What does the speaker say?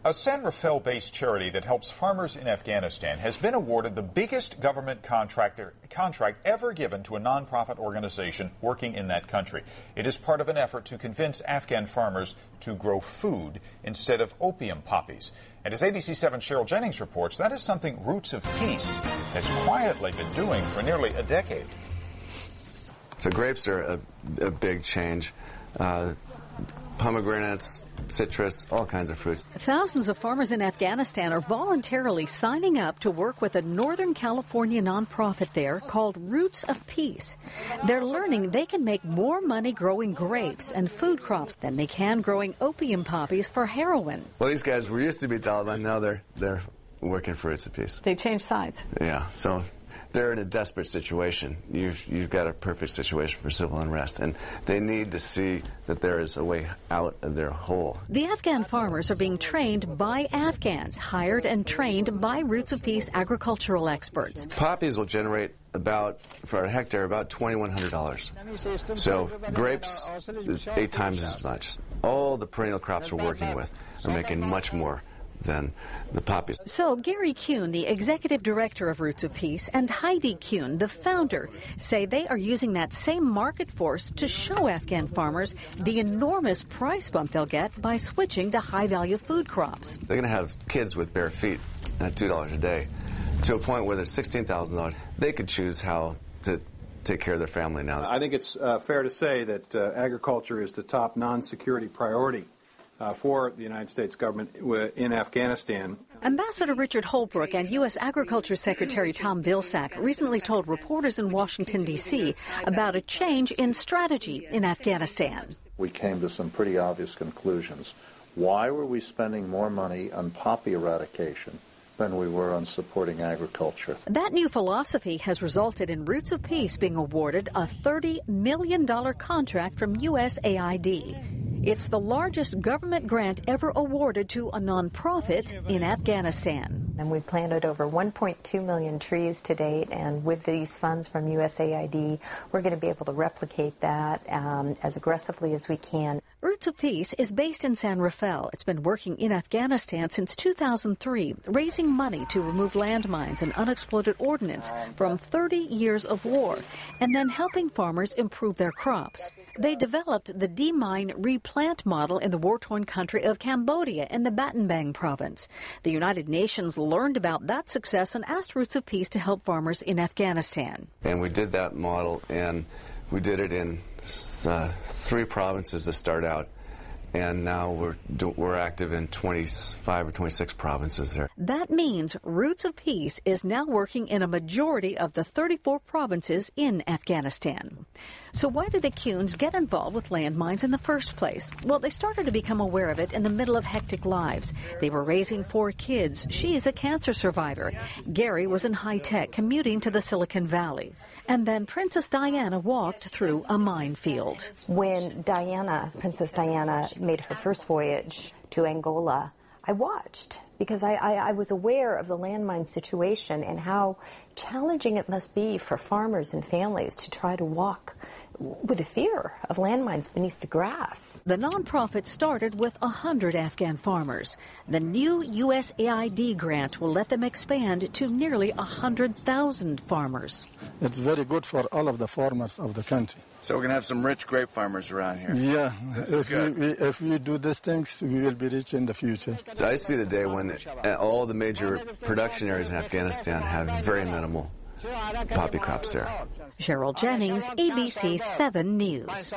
A San Rafael-based charity that helps farmers in Afghanistan has been awarded the biggest government contract ever given to a nonprofit organization working in that country. It is part of an effort to convince Afghan farmers to grow food instead of opium poppies. And as ABC 7's Cheryl Jennings reports, that is something Roots of Peace has quietly been doing for nearly a decade. So grapes are a big change. Pomegranates, citrus, all kinds of fruits. Thousands of farmers in Afghanistan are voluntarily signing up to work with a Northern California nonprofit there called Roots of Peace. They're learning they can make more money growing grapes and food crops than they can growing opium poppies for heroin. Well, these guys were used to be Taliban, now they're working for Roots of Peace. They changed sides. Yeah, so they're in a desperate situation. You've got a perfect situation for civil unrest, and they need to see that there is a way out of their hole. The Afghan farmers are being trained by Afghans, hired and trained by Roots of Peace agricultural experts. Poppies will generate for a hectare, about $2,100. So grapes, 8 times as much. All the perennial crops we're working with are making much more than the poppies. So Gary Kuhn, the executive director of Roots of Peace, and Heidi Kuhn, the founder, say they are using that same market force to show Afghan farmers the enormous price bump they'll get by switching to high-value food crops. They're going to have kids with bare feet at $2 a day to a point where there's $16,000. They could choose how to take care of their family now. I think it's fair to say that agriculture is the top non-security priority for the United States government in Afghanistan. Ambassador Richard Holbrooke and U.S. Agriculture Secretary Tom Vilsack recently told reporters in Washington, D.C. about a change in strategy in Afghanistan. We came to some pretty obvious conclusions. Why were we spending more money on poppy eradication than we were on supporting agriculture? That new philosophy has resulted in Roots of Peace being awarded a $30 million contract from USAID. It's the largest government grant ever awarded to a nonprofit in Afghanistan. And we've planted over 1.2 million trees to date, and with these funds from USAID, we're going to be able to replicate that as aggressively as we can. Roots of Peace is based in San Rafael. It's been working in Afghanistan since 2003, raising money to remove landmines and unexploded ordnance from 30 years of war, and then helping farmers improve their crops. They developed the demine replant model in the war-torn country of Cambodia in the Battambang province. The United Nations learned about that success and asked Roots of Peace to help farmers in Afghanistan. And we did that model, and we did it in 3 provinces to start out, and now we're active in 25 or 26 provinces there. That means Roots of Peace is now working in a majority of the 34 provinces in Afghanistan. So why did the Kuhns get involved with landmines in the first place? Well, they started to become aware of it in the middle of hectic lives. They were raising 4 kids. She is a cancer survivor. Gary was in high-tech, commuting to the Silicon Valley. And then Princess Diana walked through a minefield. When Princess Diana, made her first voyage to Angola, I watched because I was aware of the landmine situation and how challenging it must be for farmers and families to try to walk with the fear of landmines beneath the grass. The nonprofit started with 100 Afghan farmers. The new USAID grant will let them expand to nearly 100,000 farmers. It's very good for all of the farmers of the country. So we're going to have some rich grape farmers around here. Yeah, if we do these things, we will be rich in the future. So I see the day when all the major production areas in Afghanistan have very minimal poppy crops there. Cheryl Jennings, ABC 7 News.